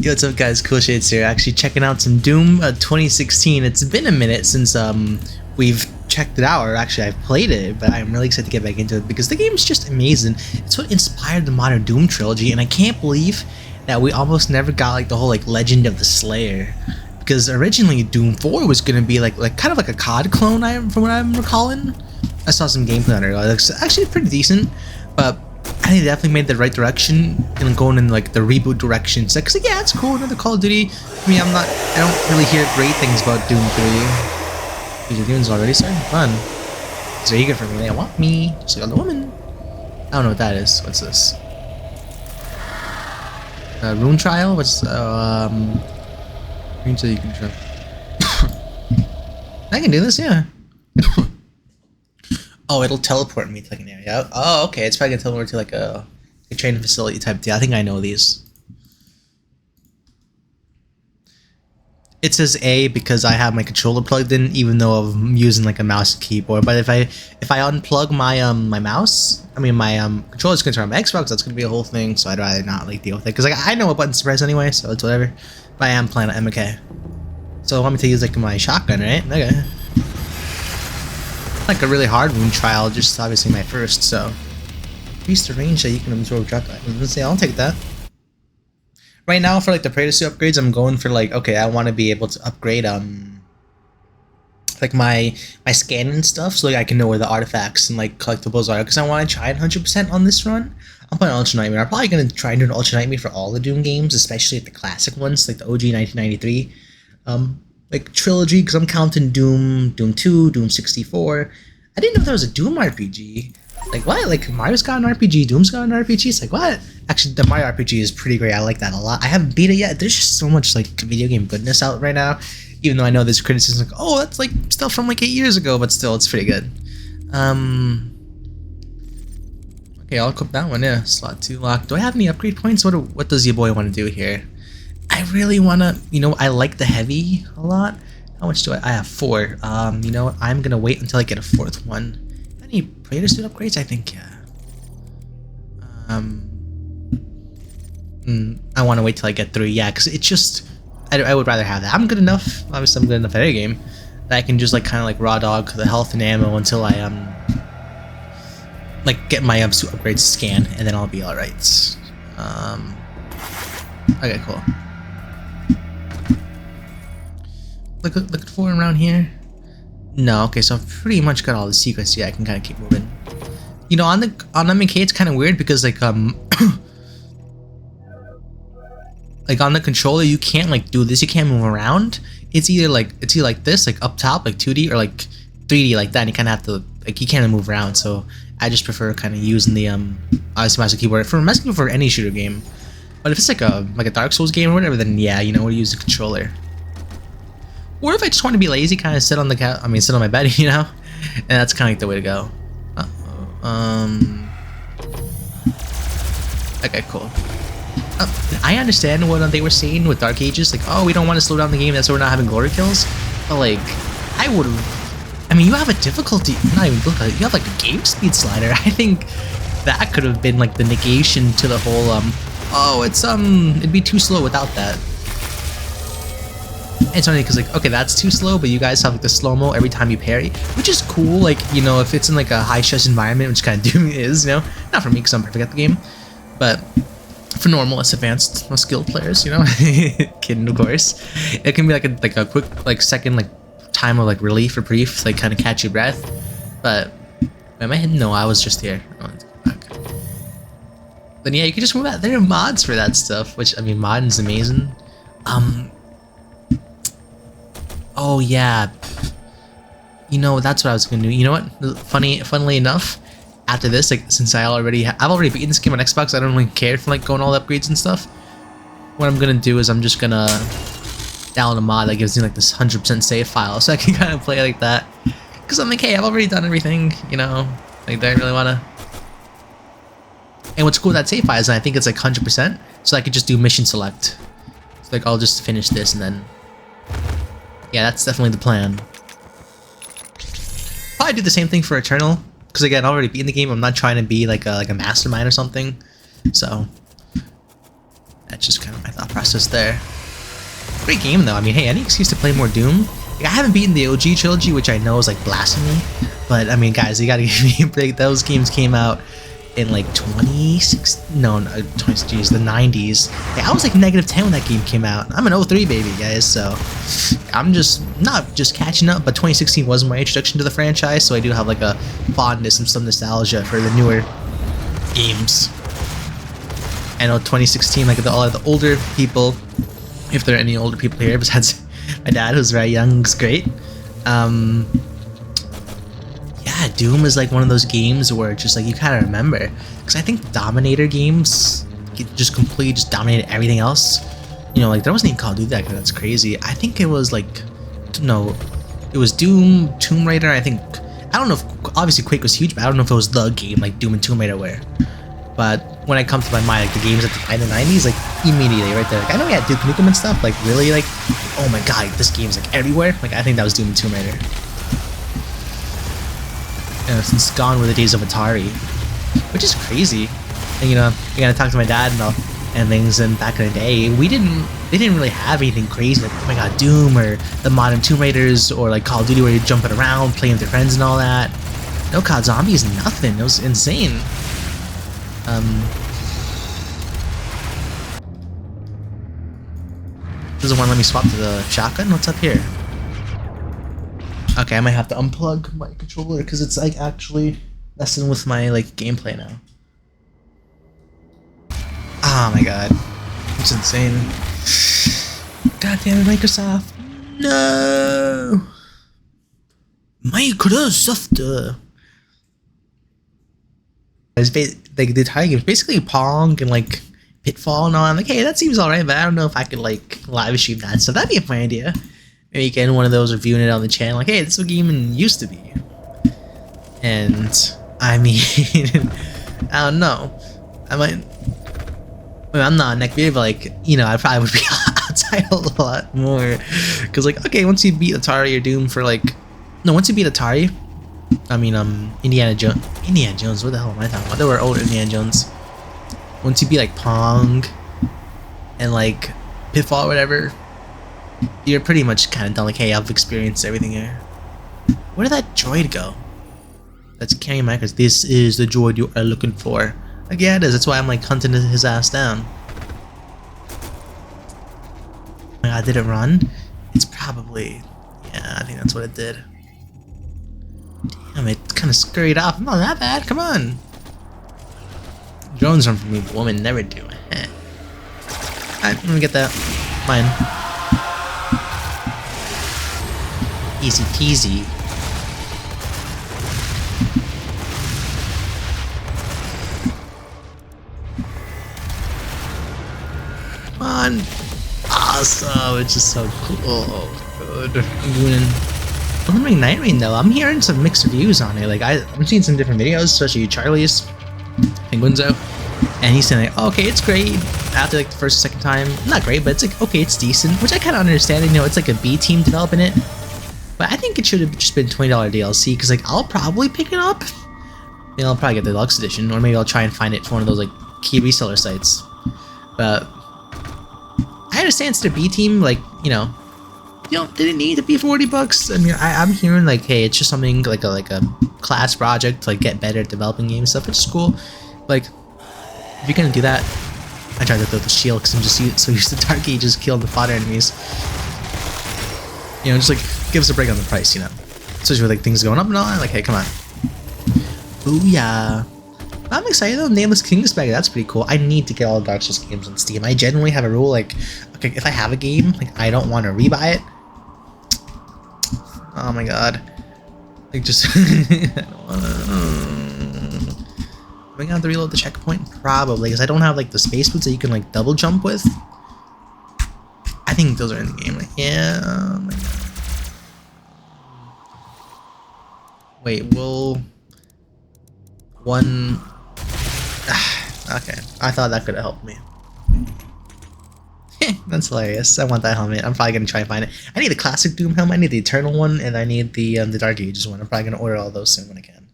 Yo, what's up guys, Cool Shades here, actually checking out some Doom 2016. It's been a minute since we've checked it out, or actually I've played it, but I'm really excited to get back into it because the game's just amazing. It's what inspired the modern Doom trilogy, and I can't believe that we almost never got like the whole like Legend of the Slayer. Because originally Doom 4 was gonna be like kind of like a COD clone, from what I'm recalling. I saw some gameplay on it, it's actually pretty decent, but I think they definitely made the right direction and going in like the reboot direction. So, cause like, yeah, it's cool, another Call of Duty. I mean, I don't really hear great things about Doom 3. These are demons already, sorry, fun. They're eager for me, they want me, just like a woman. I don't know what that is, what's this? Rune Trial? What's, Rune so you can try. I can do this, yeah. Oh, it'll teleport me to like an area. Oh, okay. It's probably gonna teleport to like a training facility type deal. I think I know these. It says A because I have my controller plugged in, even though I'm using like a mouse and keyboard. But if I unplug my my mouse, I mean my controller's gonna turn on my Xbox. That's gonna be a whole thing. So I'd rather not like deal with it because like I know what buttons to press anyway, so it's whatever. But I am playing at MK. So I want me to use like my shotgun, right? Okay. Like a really hard Rune Trial, just obviously my first, so increase the range that you can absorb drop items. Yeah, I'll take that. Right now for like the Praetor suit upgrades, I'm going for like, okay, I want to be able to upgrade like my scanning and stuff, so like I can know where the artifacts and like collectibles are, because I want to try 100% on this run. I'm playing Ultra Nightmare. I'm probably gonna try and do an Ultra Nightmare for all the Doom games, especially like the classic ones, like the OG 1993. Like trilogy, because I'm counting Doom 2, Doom 64. I didn't know there was a Doom RPG. Like what? Like Mario's got an RPG, Doom's got an RPG. It's like what? Actually, the Mario RPG is pretty great. I like that a lot. I haven't beat it yet. There's just so much like video game goodness out right now. Even though I know there's criticism like, oh, that's like stuff from like 8 years ago, but still, it's pretty good. Okay, I'll equip that one. Yeah, slot 2 locked. Do I have any upgrade points? What does your boy want to do here? I really wanna, you know, I like the heavy a lot. How much do I have 4. You know what, I'm gonna wait until I get a 4th one. Any Praetor suit upgrades? I think, yeah. I want to wait till I get 3, yeah, because it's just, I would rather have that. I'm good enough, obviously I'm good enough at any game, that I can just like kind of like raw dog the health and ammo until I like get my suit upgrades scan, and then I'll be alright. Okay, cool. Looking for around here. No, okay, so I've pretty much got all the secrets. Yeah, I can kind of keep moving. You know, on MK, it's kind of weird because like like on the controller, you can't like do this. You can't move around. It's either like this, like up top, like 2D, or like 3D, like that. And you kind of have to like you can't move around. So I just prefer kind of using the mouse and keyboard for any shooter game. But if it's like a Dark Souls game or whatever, then yeah, you know, we'll use the controller. Or if I just want to be lazy, kind of sit on the sit on my bed, you know, and that's kind of like the way to go. Okay, cool. I understand what they were saying with Dark Ages, like, oh, we don't want to slow down the game, that's why we're not having glory kills. But like, I mean, you have a difficulty, not even difficulty, you have like a game speed slider. I think that could have been like the negation to the whole oh, it's it'd be too slow without that. It's only because like, okay, that's too slow, but you guys have like the slow-mo every time you parry, which is cool. Like, you know, if it's in like a high-stress environment, which kind of Doom is, you know, not for me because I'm perfect at the game, but for normal, less advanced, more skilled players, you know, kidding of course, it can be like a quick like second like time of like relief or brief, like kind of catch your breath. But am I hidden? No, I was just here. Oh, let's go back. Then yeah, you can just move out. There are mods for that stuff, which I mean, modding's amazing. Oh yeah, you know, that's what I was gonna do. You know what? Funnily enough, after this, like since I've already beaten this game on Xbox, I don't really care for like going all upgrades and stuff. What I'm gonna do is I'm just gonna download a mod that gives me like this 100% save file, so I can kind of play like that. Cause I'm like, hey, I've already done everything, you know. Like, do I really wanna? And what's cool with that save file is I think it's like 100%, so I could just do mission select. So like I'll just finish this and then. Yeah, that's definitely the plan. Probably do the same thing for Eternal, because again, I've already beaten the game. I'm not trying to be like a mastermind or something. So, That's just kind of my thought process there. Great game though. I mean, hey, any excuse to play more Doom. Like, I haven't beaten the OG trilogy, which I know is like blasphemy, but I mean, guys, you gotta give me a break. Those games came out in like 26, no, 20, geez, the 90s. Yeah, I was like -10 when that game came out. I'm an 03 baby, guys, so I'm just not just catching up, but 2016 was my introduction to the franchise, so I do have like a fondness and some nostalgia for the newer games. I know 2016, like all of the older people, if there are any older people here besides my dad, who's very young, is great. Yeah, Doom is like one of those games where just like you kind of remember, because I think Dominator games just completely just dominated everything else. You know, like there wasn't even Call of Duty that good. That's crazy. I think it was like, no, it was Doom, Tomb Raider. I think, I don't know if obviously Quake was huge, but I don't know if it was the game like Doom and Tomb Raider were. But when I come to my mind, like the games at the 90s, like immediately right there. Like I know we had Duke Nukem and stuff. Like really, like oh my god, this game's like everywhere. Like I think that was Doom and Tomb Raider. Since gone were the days of Atari, which is crazy. And, you know, I gotta talk to my dad and things. And back in the day, they didn't really have anything crazy like oh my god, Doom or the modern Tomb Raiders or like Call of Duty where you're jumping around, playing with your friends and all that. No COD Zombies, nothing. It was insane. Doesn't want to let me swap to the shotgun. What's up here? Okay, I might have to unplug my controller because it's like actually messing with my like gameplay now. Oh my god, it's insane! God damn it, Microsoft! No, Microsoft. It's like the entire game is basically Pong and like Pitfall and all. I'm like, hey, that seems alright, but I don't know if I could like live stream that. So that'd be a fun idea. Maybe getting one of those, reviewing it on the channel, like, hey, this is what gaming used to be. And I mean, I don't know. I might. I mean, I'm not a neck beard, but like, you know, I probably would be outside a lot more. Cause like, okay, once you beat Atari or Doom for like, no, once you beat Atari, I mean, Indiana Jones. What the hell am I talking about? There were old Indiana Jones. Once you beat like Pong and like Pitfall or whatever, you're pretty much kind of done. Like, hey, I've experienced everything here. Where did that droid go? That's carrying my because this is the droid you are looking for. Like, yeah, it is. That's why I'm like hunting his ass down. Oh my god, did it run? It's probably, yeah, I think that's what it did. Damn, it kind of scurried off. Not that bad. Come on. Drones run from me, but women never do. Alright, let me get that. Fine. Easy peasy. Come on. Awesome. It's just so cool. Good. I'm winning Night Rain though. I'm hearing some mixed reviews on it. Like I'm seeing some different videos, especially Charlie's Penguinzo. And he's saying like, oh, okay, it's great. After like the first or second time, not great, but it's like okay, it's decent, which I kind of understand. You know, it's like a B team developing it. But I think it should have just been $20 DLC because like I'll probably pick it up. You know, I'll probably get the deluxe edition, or maybe I'll try and find it for one of those like key reseller sites. But I understand it's the B team, like you know, did it need to be $40? I mean, I'm hearing like, hey, it's just something like a class project to like get better at developing game stuff, which is cool. Like, if you're gonna do that, I tried to throw the shield because I'm just so used to Dark Ages killing the fodder enemies. You know, just like give us a break on the price, you know. Especially with like things going up and all that. Like, hey, come on. Booyah. I'm excited though. Nameless Kings back. That's pretty cool. I need to get all the Dark Souls games on Steam. I generally have a rule like, okay, if I have a game, like I don't want to rebuy it. Oh my god. Like just I don't wanna. Am I gonna have to reload the checkpoint? Probably, because I don't have like the space boots that you can like double jump with. I think those are in the game. Like, yeah. Oh my god. Wait, will one? Okay, I thought that could have helped me. That's hilarious. I want that helmet. I'm probably gonna try and find it. I need the classic Doom helmet. I need the Eternal one, and I need the Dark Ages one. I'm probably gonna order all those soon when I can.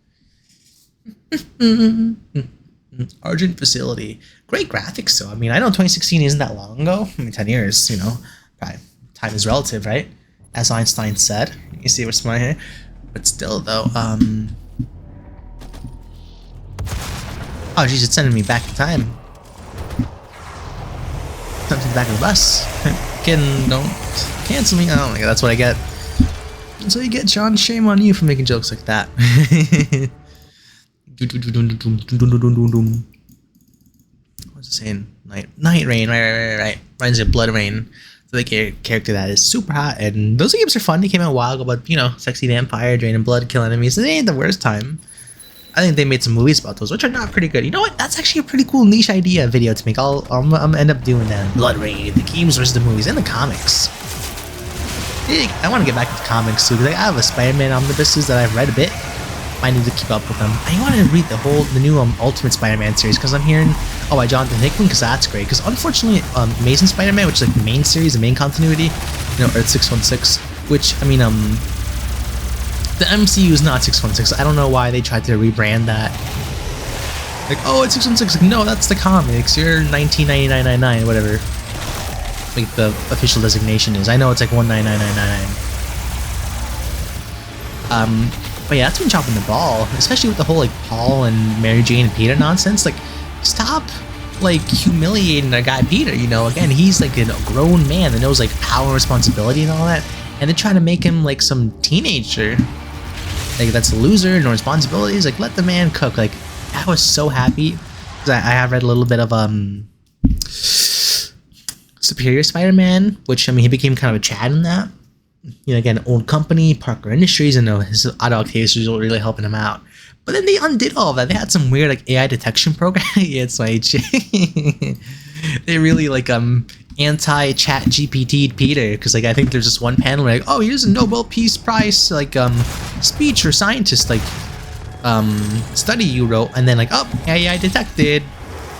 Argent facility. Great graphics, though. I mean, I know 2016 isn't that long ago. I mean, 10 years, you know. Probably time is relative, right? As Einstein said. You see what's my here? But still, though, oh, geez, it's sending me back in time. Something back of the bus. Kidding, don't cancel me. Oh my god, that's what I get. That's what you get, Sean. Shame on you for making jokes like that. What's it saying? Night Rain, right. Reminds me of Blood Rain. So the character that is super hot, and those games are fun. They came out a while ago, but you know, sexy vampire, draining blood, kill enemies. They ain't the worst time. I think they made some movies about those, which are not pretty good. You know what? That's actually a pretty cool niche idea video to make. I'm gonna end up doing that. Blood Rain, the games versus the movies, and the comics. I want to get back into comics too, because I have a Spider-Man omnibuses that I've read a bit. I need to keep up with them. I want to read the new Ultimate Spider-Man series, because I'm hearing, by Jonathan Hickman, because that's great. Because unfortunately, Amazing Spider-Man, which is like the main series, the main continuity, you know, Earth 616, which, I mean, the MCU is not 616. I don't know why they tried to rebrand that. Like, oh, it's 616. Like, no, that's the comics. You're 199999, whatever. Like the official designation is. I know it's like 199999. But yeah, that's been chopping the ball, especially with the whole like Paul and Mary Jane and Peter nonsense. Like, stop like humiliating a guy Peter. You know, again, he's like a grown man that knows like power and responsibility and all that, and they're trying to make him like some teenager. Like, that's a loser, no responsibilities. Like, let the man cook. Like, I was so happy because I have read a little bit of Superior Spider-Man, which, I mean, he became kind of a Chad in that. You know, again, old company, Parker Industries, and his Otto Octavius was really helping him out. But then they undid all of that. They had some weird like AI detection program. Yeah, it's my they really like anti-chat GPT Peter, because like I think there's just one panel where, like, oh, here's a Nobel Peace Prize like speech or scientist like study you wrote, and then like, oh, AI detected.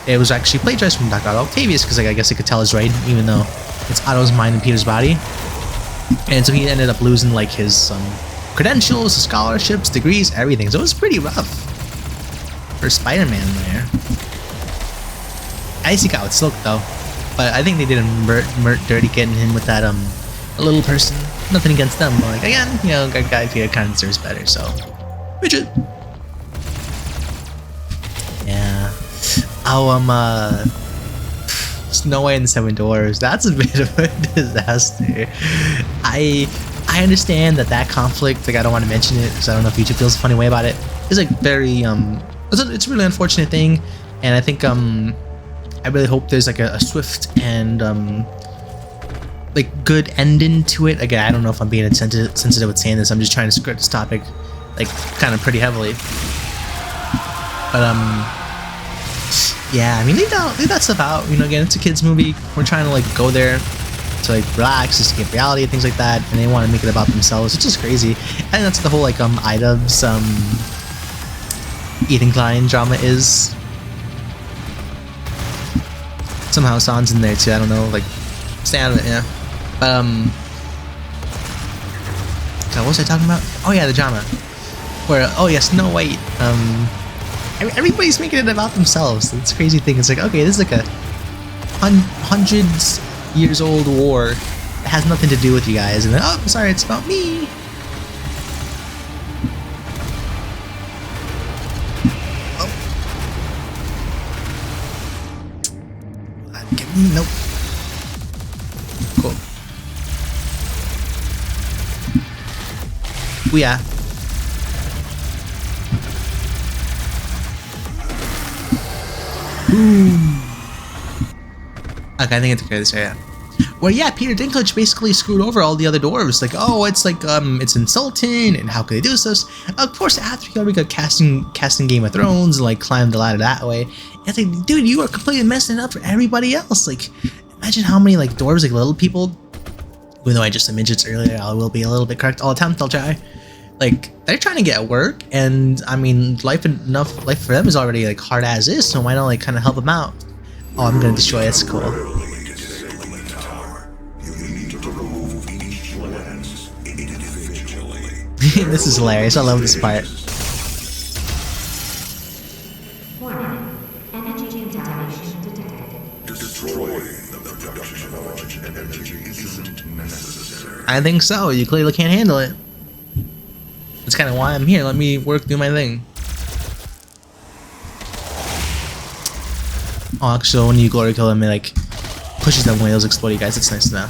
It was actually plagiarized from Dr. Otto Octavius, because like I guess it could tell his writing even though it's Otto's mind in Peter's body. And so he ended up losing like his credentials, scholarships, degrees, everything. So it was pretty rough for Spider-Man there. I see got with Silk though, but I think they did a dirty getting him with that a little person. Nothing against them, but like again, you know, guy Peter kind of deserves better. So, Richard. Yeah. Oh, Snow White and the Seven Dwarfs. That's a bit of a disaster. I understand that conflict. Like, I don't want to mention it because I don't know if YouTube feels a funny way about it. It's like very it's a really unfortunate thing, and I think I really hope there's like a swift and like good ending to it. Again, I don't know if I'm being sensitive with saying this. I'm just trying to script this topic like kind of pretty heavily. But yeah, I mean, leave that stuff out. You know, again, it's a kids movie. We're trying to like go there to like relax, escape reality, things like that, and they want to make it about themselves. It's just crazy. And that's the whole like Idubbbz Ethan Klein drama is. Somehow San's in there too. I don't know, like, stay out of it, yeah. But so what was I talking about? Oh yeah, the drama. Where Snow White. Everybody's making it about themselves. It's a crazy thing. It's like, okay, this is like a hundreds years old war. It has nothing to do with you guys. And then, oh, sorry, it's about me. Oh. Nope. Cool. Yeah. Okay, I think I took care of this area. Well, yeah, Peter Dinklage basically screwed over all the other dwarves. Like, oh, it's like, it's insulting, and how could they do this? Of course, after we got casting Game of Thrones, and like climbed the ladder that way. And it's like, dude, you are completely messing it up for everybody else. Like, imagine how many like dwarves, like little people. Even though I just said midgets earlier, I will be a little bit correct. I'll attempt. I'll try. Like, they're trying to get work, and I mean, life for them is already like hard as is. So why not like kind of help them out? Oh, I'm gonna destroy it. It's cool. This is hilarious. I love this part. Warning. I think so. You clearly can't handle it. That's kind of why I'm here. Let me do my thing. Oh, actually, when you glory kill him, it like pushes them away. Those explode, you guys. That's nice to know.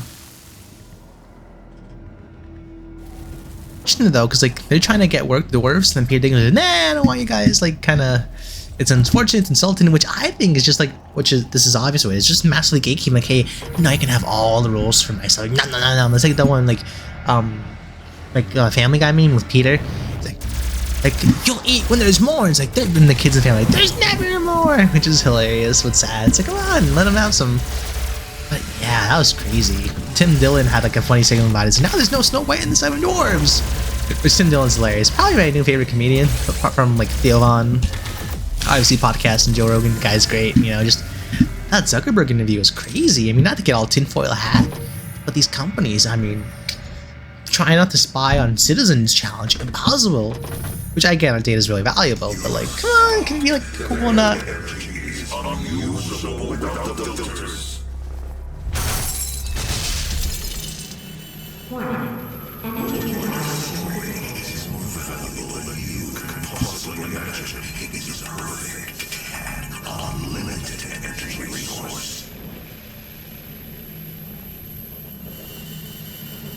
Though, because like they're trying to get the dwarves, and then Peter Dinklage is like, nah, I don't want you guys. Like, kind of, it's unfortunate, it's insulting, which I think is just like, this is obvious way. It's just massively gatekeeping. Like, hey, no, I can have all the rules for myself. Like, no. Let's take that one, like Family Guy meme with Peter. It's like you'll eat when there's more. It's like, then the kids in the family, like, there's never more, which is hilarious but sad. It's like, come on, let them have some. But yeah, that was crazy. Tim Dillon had like a funny segment about it. So now there's no Snow White and the Seven Dwarves. Which Tim Dillon's hilarious. Probably my new favorite comedian, apart from like Theo Von, obviously podcast and Joe Rogan. The guy's great. You know, just that Zuckerberg interview was crazy. I mean, not to get all tinfoil hat, but these companies, I mean, try not to spy on citizens challenge, impossible. Which I get on data is really valuable, but like, come on, can you be like cool enough?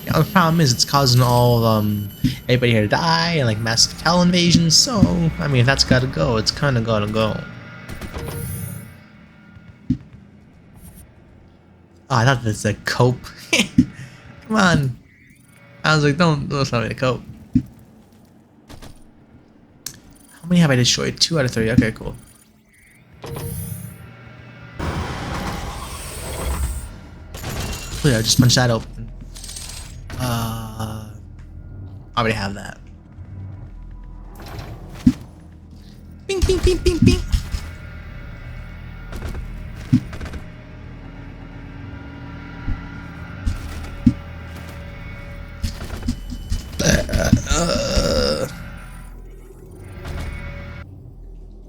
Yeah, the problem is it's causing all everybody here to die and like massive Cal invasions. So I mean, if that's gotta go, it's kind of gotta go. Oh, I thought that's a cope. Come on. I was like, don't tell me to cope. How many have I destroyed? 2 out of 3. Okay, cool. Oh yeah, just punch that open. I already have that. Bing, bing, bing, bing, bing.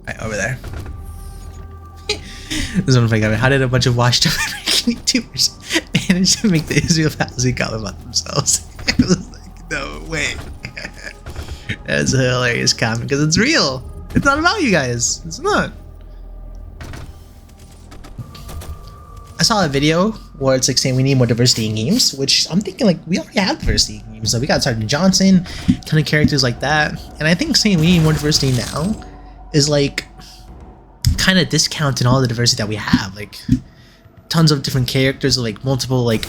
Right over there. This one thing. How did a bunch of washed up American YouTubers manage to make the Israel-Palestine comment about themselves? I was like, no way. That's a hilarious comment because it's real. It's not about you guys. It's not. I saw a video where it's like saying we need more diversity in games, which I'm thinking like we already have diversity in games. So we got Sergeant Johnson, a ton of characters like that, and I think saying we need more diversity now is like kind of discounting all the diversity that we have. Like tons of different characters, like multiple like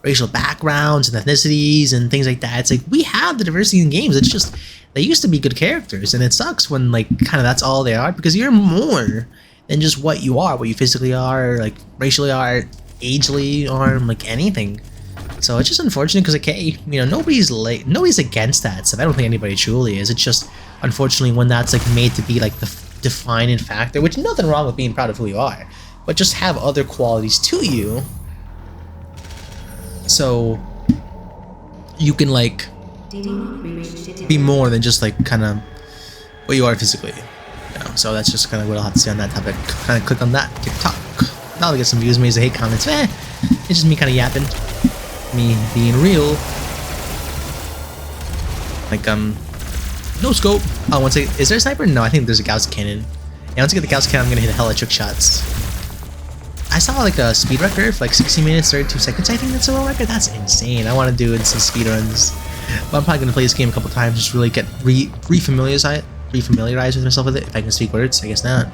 racial backgrounds and ethnicities and things like that. It's like we have the diversity in games. It's just they used to be good characters, and it sucks when like kind of that's all they are because you're more than just what you are, what you physically are, like racially are, agely are, like anything. So it's just unfortunate because like, hey, you know, nobody's against that stuff. I don't think anybody truly is. It's just unfortunately when that's like made to be like the defining factor, which nothing wrong with being proud of who you are, but just have other qualities to you, so you can like be more than just like kind of what you are physically. You know, so that's just kind of what I'll have to say on that topic. Kind of click on that TikTok. Now I'll get some views, maybe some hate comments. It's just me kind of yapping, me being real. Like no scope. Oh, once is there a sniper? No, I think there's a Gauss cannon. Yeah, once I get the Gauss cannon, I'm gonna hit hella trick shots. I saw like a speed record for like 60 minutes 32 seconds. I think that's a world record. That's insane. I want to do some speed runs, but I'm probably gonna play this game a couple times, just really get refamiliarize with myself with it. If I can speak words, I guess not,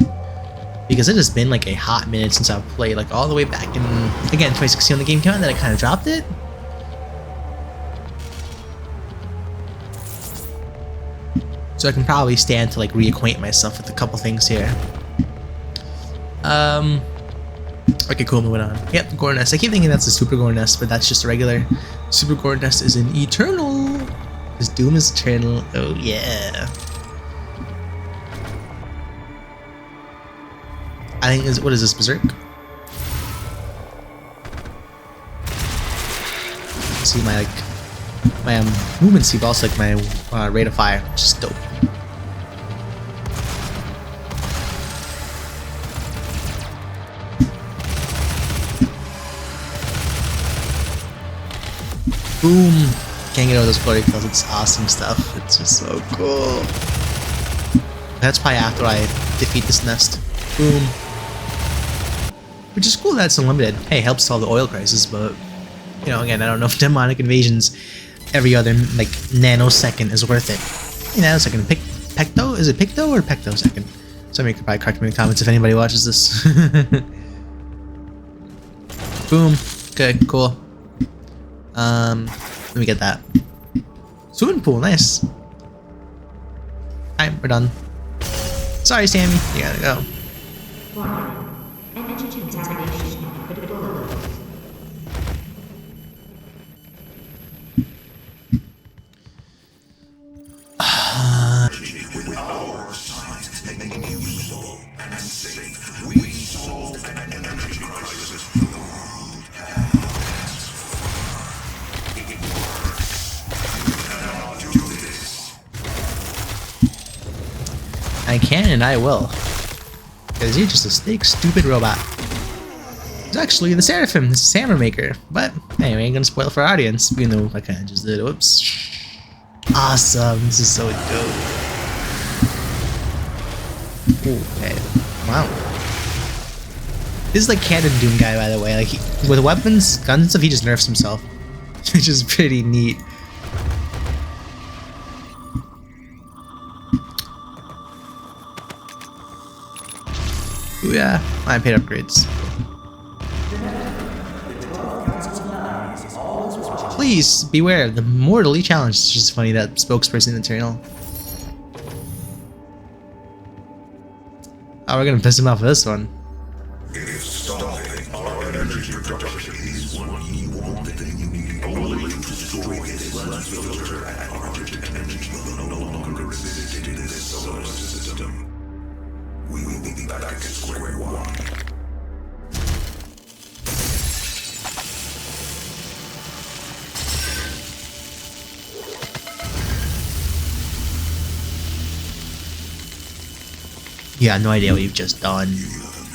because it has been like a hot minute since I've played, like all the way back in again 2016 when the game came out. That I kind of dropped it. So I can probably stand to like reacquaint myself with a couple things here. Okay, cool, moving on. Yep, the Gore Nest. I keep thinking that's a Super Gore Nest, but that's just a regular. Super Gore Nest is an Eternal. Because Doom is Eternal. Oh yeah. I think what is this, Berserk? See my movement speed, but also like my rate of fire, which is dope. Boom! Can't get over those glory kills. It's awesome stuff. It's just so cool. That's probably after I defeat this nest. Boom. Which is cool that it's unlimited. Hey, helps solve the oil crisis, but you know, again, I don't know if demonic invasions every other like nanosecond is worth it. Nanosecond. Pecto? Is it Picto or Pectosecond? Somebody could probably correct me in the comments if anybody watches this. Boom. Okay, cool. Let me get that. Swimming pool, nice. Alright, we're done. Sorry, Sammy, you gotta go. Energy contamination critical levels. I can and I will. Because you're just a stupid robot. It's actually the Seraphim, the Hammer Maker. But anyway, I ain't gonna spoil it for our audience, even though I kinda just did. Whoops. Awesome, this is so dope. Ooh, okay. Wow. This is like Canon Doom guy, by the way. Like, with weapons, guns and stuff, he just nerfs himself. Which is pretty neat. Ooh, yeah, I paid upgrades. Please beware, the mortally challenged. It's just funny that spokesperson Eternal. Oh, we're gonna piss him off with this one. If stopping our energy production is what you want, then you need only to destroy this lens filter and our energy will no longer exist in this solar system. We will be back at square one. Yeah, no idea what you've just done. You have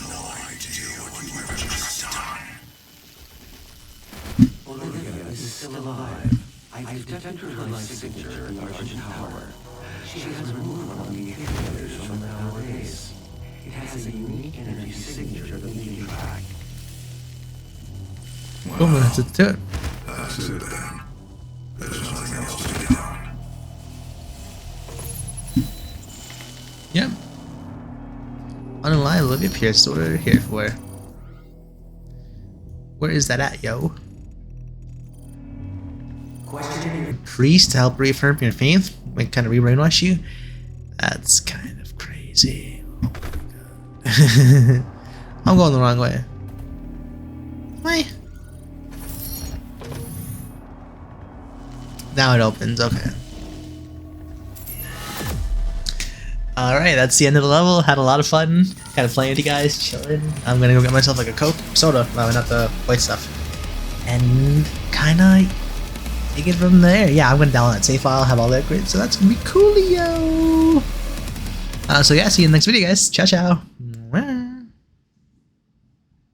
no idea what you have just done. Olivia is still alive. I've detected her life signature in the Argent Tower. She has removed one of the inhibitors from the power base. It has a unique energy signature that we can track. Boom, that's it. That's it then. There's nothing else to be done. Yep. Unalive Olivia Pierce, what are we here for? Where is that at, yo? Priest to help reaffirm your faith? Like, kind of re-brainwash you? That's kind of crazy. Oh my god. I'm going the wrong way. Am I? Now it opens, okay. Alright, that's the end of the level. Had a lot of fun. Kind of playing with you guys, chilling. I'm gonna go get myself like a Coke, soda, no, not the white stuff. And kinda take it from there. Yeah, I'm gonna download that save file, have all that great, so that's gonna be coolio. So yeah, see you in the next video, guys. Ciao, ciao.